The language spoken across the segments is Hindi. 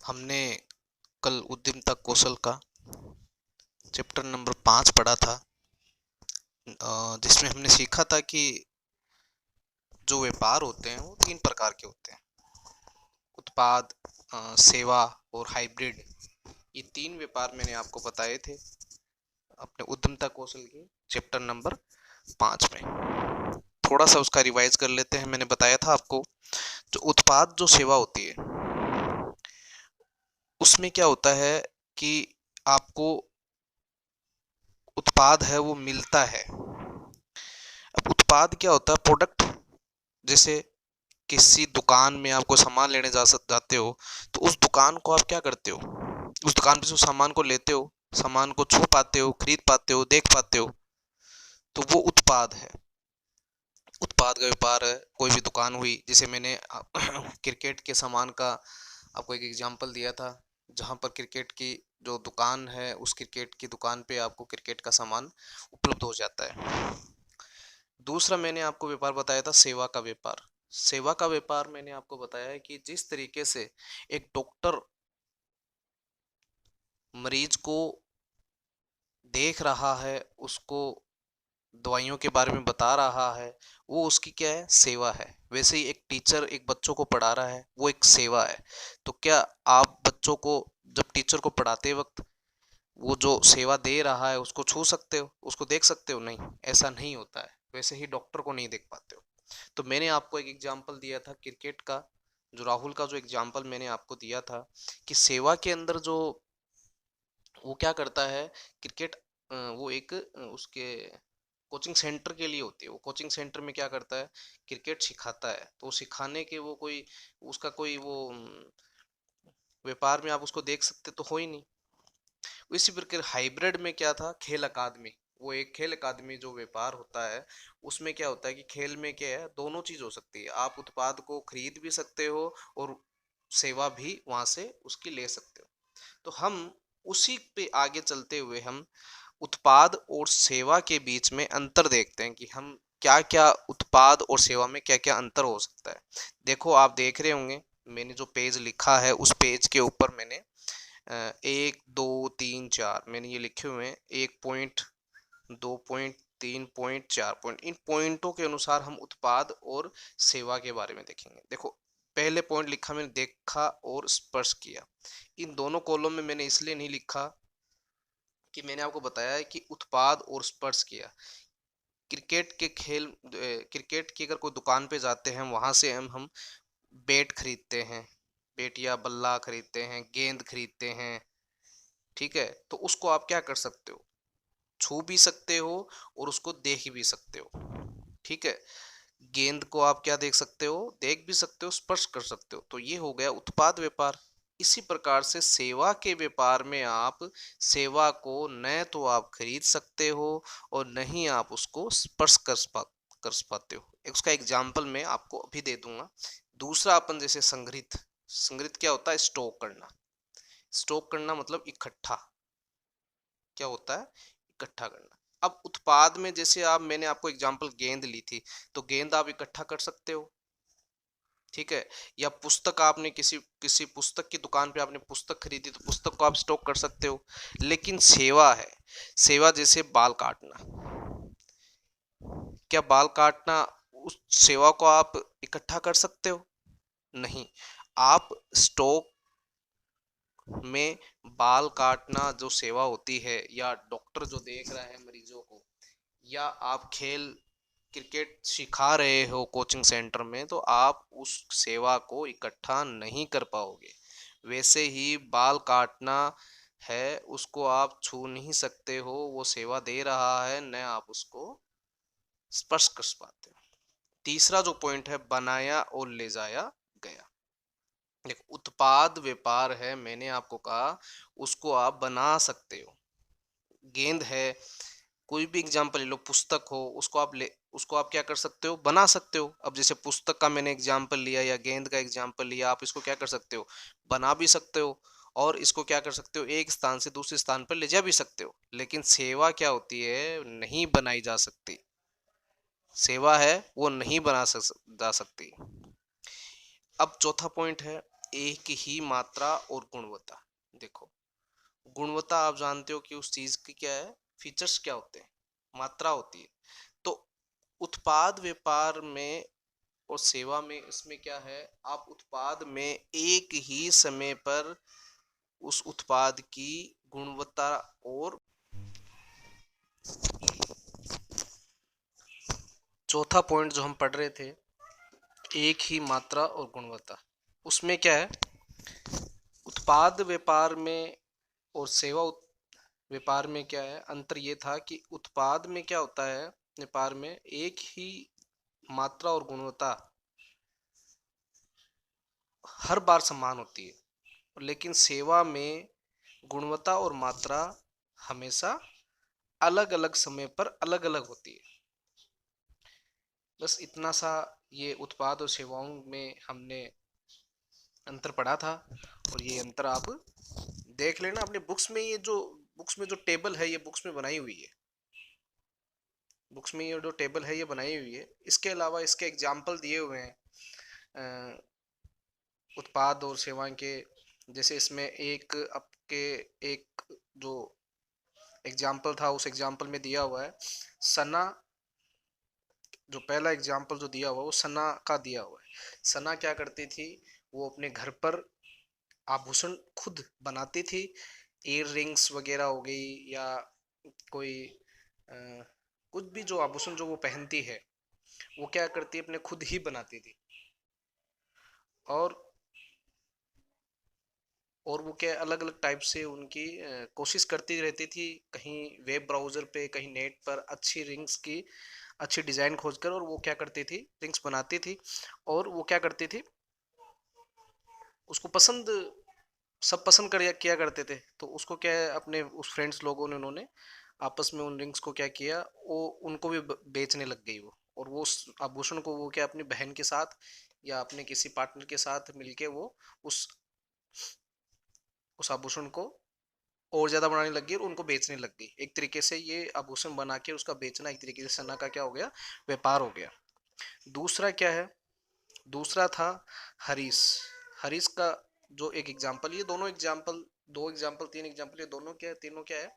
हमने कल उद्यमिता कौशल का चैप्टर नंबर 5 पढ़ा था, जिसमें हमने सीखा था कि जो व्यापार होते हैं वो 3 प्रकार के होते हैं। उत्पाद, सेवा और हाइब्रिड। ये 3 व्यापार मैंने आपको बताए थे अपने उद्यमिता कौशल के चैप्टर नंबर 5 में। थोड़ा सा उसका रिवाइज कर लेते हैं। मैंने बताया था आपको, जो उत्पाद जो सेवा होती है उसमें क्या होता है कि आपको उत्पाद है वो मिलता है। अब उत्पाद क्या होता है? प्रोडक्ट। जैसे किसी दुकान में आपको सामान लेने जाते हो, तो उस दुकान को आप क्या करते हो? उस दुकान पे से उस सामान को लेते हो, सामान को छू पाते हो, खरीद पाते हो, देख पाते हो, तो वो उत्पाद है। उत्पाद का व्यापार है। कोई भी दुकान हुई, जैसे मैंने क्रिकेट के सामान का आपको एक एग्जांपल दिया था, जहां पर क्रिकेट की जो दुकान है, उस क्रिकेट की दुकान पे आपको क्रिकेट का सामान उपलब्ध हो जाता है। दूसरा मैंने आपको व्यापार बताया था सेवा का व्यापार। सेवा का व्यापार मैंने आपको बताया है कि जिस तरीके से एक डॉक्टर मरीज को देख रहा है, उसको दवाइयों के बारे में बता रहा है, वो उसकी क्या है? सेवा है। वैसे ही एक टीचर एक बच्चों को पढ़ा रहा है, वो एक सेवा है। तो क्या आप बच्चों को जब टीचर को पढ़ाते वक्त वो जो सेवा दे रहा है उसको छू सकते हो, उसको देख सकते हो? नहीं, ऐसा नहीं होता है। वैसे ही डॉक्टर को नहीं देख पाते हो। तो मैंने आपको एक एग्जाम्पल दिया था क्रिकेट का, जो राहुल का जो एग्जाम्पल मैंने आपको दिया था कि सेवा के अंदर जो वो क्या करता है, क्रिकेट वो एक उसके कोचिंग सेंटर के लिए होती है। वो कोचिंग सेंटर में क्या करता है? क्रिकेट सिखाता है। तो सिखाने के वो कोई उसका कोई वो व्यापार में आप उसको देख सकते तो हो ही नहीं। इसी प्रकार हाइब्रिड में क्या था? खेल अकादमी। वो एक खेल अकादमी जो व्यापार होता है, उसमें क्या होता है कि खेल में क्या है, दोनों चीज हो सकती है। आप उत्पाद को खरीद भी सकते हो और सेवा भी वहां से उसकी ले सकते हो। तो हम उसी पे आगे चलते हुए हम उत्पाद और सेवा के बीच में अंतर देखते हैं कि हम क्या क्या उत्पाद और सेवा में क्या क्या अंतर हो सकता है। देखो, आप देख रहे होंगे मैंने जो पेज लिखा है, उस पेज के ऊपर मैंने 1 2 3 4 मैंने ये लिखे हुए हैं। 1 पॉइंट, 2 पॉइंट, 3 पॉइंट, 4 पॉइंट। इन पॉइंटों के अनुसार हम उत्पाद और सेवा के बारे में देखेंगे। देखो, पहले पॉइंट लिखा मैंने, देखा और स्पर्श किया। इन दोनों कॉलम में मैंने इसलिए नहीं लिखा कि मैंने आपको बताया है कि उत्पाद और स्पर्श किया। क्रिकेट की अगर कोई दुकान पे जाते हैं, वहां से हम बैट खरीदते हैं, बैट या बल्ला खरीदते हैं, गेंद खरीदते हैं। ठीक है, तो उसको आप क्या कर सकते हो? छू भी सकते हो और उसको देख भी सकते हो। ठीक है, गेंद को आप क्या देख सकते हो? देख भी सकते हो, स्पर्श कर सकते हो। तो ये हो गया उत्पाद व्यापार। इसी प्रकार से सेवा के व्यापार में आप सेवा को न तो आप खरीद सकते हो और न ही आप उसको स्पर्श कर पाते हो। उसका एग्जाम्पल मैं आपको अभी दे दूंगा। दूसरा, अपन जैसे संग्रहित। संग्रहित क्या होता है? स्टॉक करना। स्टॉक करना मतलब इकट्ठा। क्या होता है? इकट्ठा करना। अब उत्पाद में जैसे आप, मैंने आपको एग्जांपल गेंद ली थी, तो गेंद आप इकट्ठा कर सकते हो। ठीक है, या पुस्तक, आपने किसी किसी पुस्तक की दुकान पे आपने पुस्तक खरीदी, तो पुस्तक को आप स्टॉक कर सकते हो। लेकिन सेवा है, सेवा जैसे बाल काटना, क्या बाल काटना, उस सेवा को आप इकट्ठा कर सकते हो? नहीं। आप स्टॉक में बाल काटना जो सेवा होती है, या डॉक्टर जो देख रहा है मरीजों को, या आप खेल क्रिकेट सिखा रहे हो कोचिंग सेंटर में, तो आप उस सेवा को इकट्ठा नहीं कर पाओगे। वैसे ही बाल काटना है, उसको आप छू नहीं सकते हो, वो सेवा दे रहा है, न आप उसको स्पर्श कर पाते हो। तीसरा जो पॉइंट है, बनाया और ले जाया गया। देखो, उत्पाद व्यापार है, मैंने आपको कहा उसको आप बना सकते हो। गेंद है, कोई भी एग्जाम्पल ले लो, पुस्तक हो, उसको आप क्या कर सकते हो? बना सकते हो। अब जैसे पुस्तक का मैंने एग्जाम्पल लिया या गेंद का एग्जाम्पल लिया, आप इसको क्या कर सकते हो? बना भी सकते हो। और इसको क्या कर सकते हो? एक स्थान से दूसरे स्थान पर ले जा भी सकते हो। लेकिन सेवा क्या होती है? नहीं बनाई जा सकती। सेवा है वो नहीं जा सकती। अब चौथा पॉइंट है एक ही मात्रा और गुणवत्ता। देखो, गुणवत्ता आप जानते हो कि उस चीज की क्या है, फीचर्स क्या होते हैं, मात्रा होती है। तो उत्पाद व्यापार में और सेवा में इसमें क्या है, आप उत्पाद में एक ही समय पर उस उत्पाद की गुणवत्ता और चौथा पॉइंट जो हम पढ़ रहे थे, एक ही मात्रा और गुणवत्ता, उसमें क्या है, उत्पाद व्यापार में और सेवा व्यापार में क्या है, अंतर ये था कि उत्पाद में क्या होता है, व्यापार में एक ही मात्रा और गुणवत्ता हर बार समान होती है, लेकिन सेवा में गुणवत्ता और मात्रा हमेशा अलग अलग समय पर अलग अलग होती है। बस इतना सा ये उत्पाद और सेवाओं में हमने अंतर पढ़ा था, और ये अंतर आप देख लेना अपने बुक्स में। ये जो बुक्स में जो टेबल है, ये बुक्स में बनाई हुई है, बुक्स में ये जो टेबल है ये बनाई हुई है। इसके अलावा इसके एग्जाम्पल दिए हुए हैं उत्पाद और सेवाएं के। जैसे इसमें एक आपके एक जो एग्जाम्पल था, उस एग्जाम्पल में दिया हुआ है सना, जो पहला एग्जाम्पल जो दिया हुआ है वो सना का दिया हुआ है। सना क्या करती थी, वो अपने घर पर आभूषण खुद बनाती थी, ईयर रिंग्स वगैरह हो गई, या कोई अ, कुछ भी जो आभूषण जो वो पहनती है, वो क्या करती है, अपने खुद ही बनाती थी। और और वो क्या अलग अलग टाइप से उनकी कोशिश करती रहती थी, कहीं वेब ब्राउजर पे, कहीं नेट पर अच्छी रिंग्स की अच्छी डिजाइन खोजकर, और वो क्या करती थी, रिंग्स बनाती थी। और वो क्या करती थी, उसको पसंद, सब पसंद कर किया करते थे। तो उसको क्या है, अपने उस फ्रेंड्स लोगों ने, उन्होंने आपस में उन रिंग्स को क्या किया, वो उनको भी बेचने लग गई वो। और वो उस आभूषण को वो क्या अपनी बहन के साथ या अपने किसी पार्टनर के साथ मिलके वो उस उस आभूषण को और ज्यादा बनाने लग गई और उनको बेचने लग गई। एक तरीके से ये आभूषण बना के उसका बेचना एक तरीके से सना का क्या हो गया, व्यापार हो गया। दूसरा क्या है, दूसरा था हरीश। हरीश का जो एक एग्जाम्पल, ये दोनों एग्जाम्पल, दो एग्जाम्पल, तीन एग्जाम्पल, ये दोनों क्या है, तीनों क्या है,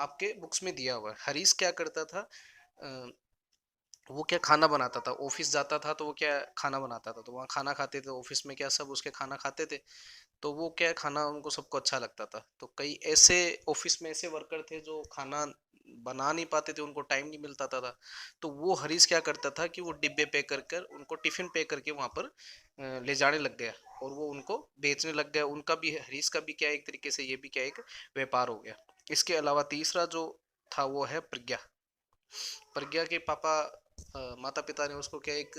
आपके बुक्स में दिया हुआ है। हरीश क्या करता था, वो क्या खाना बनाता था, ऑफिस जाता था तो वो क्या खाना बनाता था, तो वहाँ खाना खाते थे, ऑफिस में क्या सब उसके खाना खाते थे। तो वो क्या खाना उनको सबको अच्छा लगता था। तो कई ऐसे ऑफिस में ऐसे वर्कर थे जो खाना बना नहीं पाते थे, उनको टाइम नहीं मिलता था। तो वो हरीश क्या करता था कि वो डिब्बे पे कर कर उनको टिफिन पे करके वहां पर ले जाने लग गया, और वो उनको बेचने लग गया। उनका भी, हरीश का भी क्या एक तरीके से ये भी क्या एक व्यापार हो गया। इसके अलावा तीसरा जो था वो है प्रज्ञा। प्रज्ञा के पापा, माता पिता ने उसको क्या एक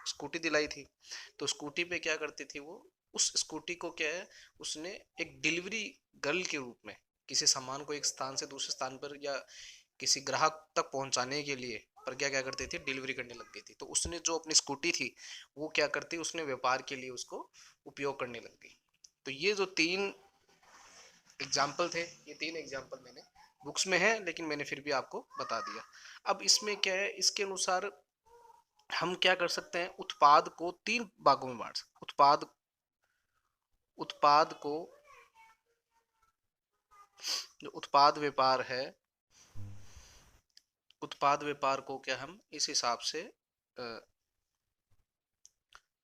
स्कूटी दिलाई थी। तो स्कूटी पे क्या करती थी वो, उस स्कूटी को क्या है, उसने एक डिलीवरी गर्ल के रूप में किसी सामान को एक स्थान से दूसरे स्थान पर या किसी ग्राहक तक पहुंचाने के लिए प्रज्ञा क्या करती थी, डिलीवरी करने लग गई थी। तो उसने जो अपनी स्कूटी थी वो क्या करती, उसने व्यापार के लिए उसको उपयोग करने लग गई। तो ये जो तीन एग्जाम्पल थे, ये तीन एग्जाम्पल मैंने बुक्स में है, लेकिन मैंने फिर भी आपको बता दिया। अब इसमें क्या है, इसके अनुसार हम क्या कर सकते हैं, उत्पाद को तीन भागों में बांट सकते। उत्पाद उत्पाद को, जो उत्पाद व्यापार है, उत्पाद व्यापार को क्या हम इस हिसाब से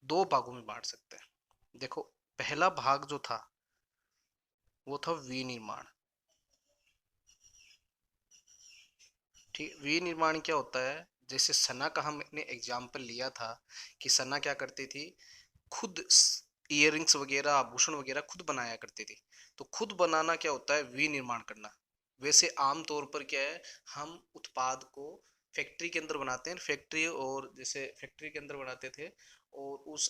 दो भागों में बांट सकते हैं। देखो, पहला भाग जो था वो था विनिर्माण। ठीक, विनिर्माण क्या होता है, जैसे सना का हमने एग्जाम्पल लिया था कि सना क्या करती थी, खुद इयररिंग्स वगैरह, आभूषण वगैरह खुद बनाया करती थी। तो खुद बनाना क्या होता है, विनिर्माण करना। वैसे आम तौर पर क्या है, हम उत्पाद को फैक्ट्री के अंदर बनाते हैं, फैक्ट्री, और जैसे फैक्ट्री के अंदर बनाते थे, और उस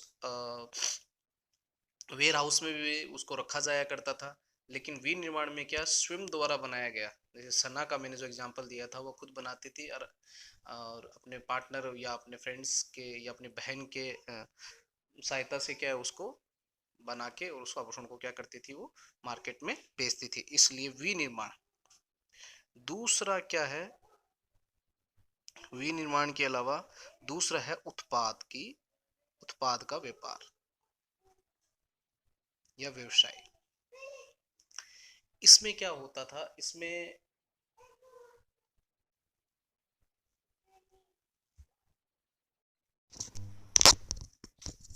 वेयर हाउस में भी उसको रखा जाया करता था। लेकिन विनिर्माण में क्या स्वयं द्वारा बनाया गया, जैसे सना का मैंने जो एग्जांपल दिया था, वो खुद बनाती थी, और अपने पार्टनर या अपने फ्रेंड्स के या अपने बहन के सहायता से क्या है उसको बना के, और उस आभूषण को क्या करती थी, वो मार्केट में बेचती थी, इसलिए विनिर्माण। दूसरा क्या है, विनिर्माण के अलावा दूसरा है उत्पाद का व्यापार। या व्यवसाय। इसमें क्या होता था, इसमें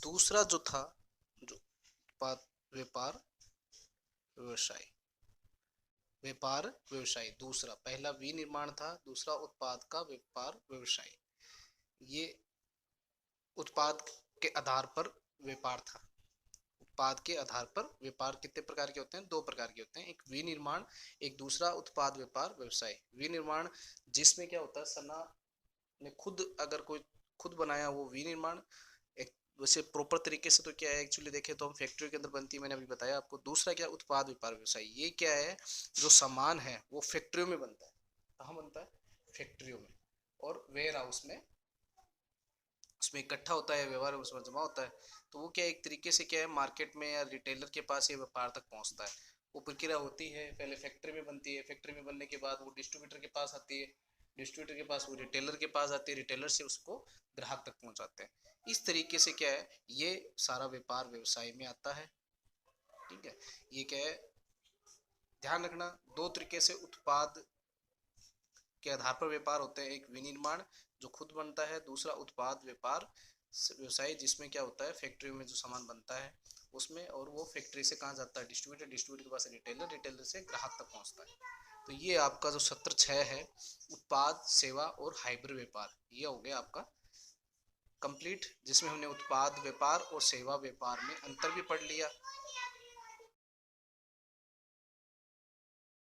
दूसरा जो था, जो उत्पाद व्यापार व्यवसाय, व्यापार व्यवसाय दूसरा, पहला विनिर्माण था, दूसरा उत्पाद का व्यापार व्यवसाय। ये उत्पाद के आधार पर व्यापार था। उत्पाद के आधार पर व्यापार कितने प्रकार के होते हैं? दो प्रकार के होते हैं, एक विनिर्माण, एक दूसरा उत्पाद व्यापार व्यवसाय। विनिर्माण जिसमें क्या होता है, सना ने खुद, अगर कोई खुद बनाया वो विनिर्माण। एक वैसे प्रॉपर तरीके से तो क्या है, एक्चुअली देखें तो हम फैक्ट्री के अंदर बनती है, मैंने अभी बताया आपको। दूसरा क्या, उत्पाद व्यापार व्यवसाय। ये क्या है, जो सामान है वो फैक्ट्रियों में बनता है। कहाँ बनता है? फैक्ट्रियों में। और वेयर हाउस में उसमें इकट्ठा होता है, व्यवहार उसमें जमा होता है। तो वो क्या, एक तरीके से क्या है, मार्केट में या रिटेलर के पास ये व्यापार तक पहुंचता है। वो प्रक्रिया होती है, पहले फैक्ट्री में बनती है, फैक्ट्री में बनने के बाद वो डिस्ट्रीब्यूटर के पास आती है, डिस्ट्रीब्यूटर के पास वो रिटेलर के पास आती है, रिटेलर से उसको ग्राहक तक पहुंचाते हैं। इस तरीके से क्या है, ये सारा व्यापार व्यवसाय में आता है। ठीक है, ये क्या है, ध्यान रखना, दो तरीके से उत्पाद के आधार पर व्यापार होते हैं। एक विनिर्माण जो खुद बनता है, दूसरा उत्पाद व्यापार व्यवसाय जिसमें क्या होता है, फैक्ट्री में जो सामान बनता है उसमें, और वो फैक्ट्री से कहाँ जाता है, डिस्ट्रीब्यूटर, डिस्ट्रीब्यूटर के पास रिटेलर, रिटेलर से ग्राहक तक पहुंचता है। तो ये आपका जो सत्र 6 है, उत्पाद, सेवा और हाइब्रिड व्यापार, ये हो गया आपका कंप्लीट, जिसमें हमने उत्पाद व्यापार और सेवा व्यापार में अंतर भी पढ़ लिया।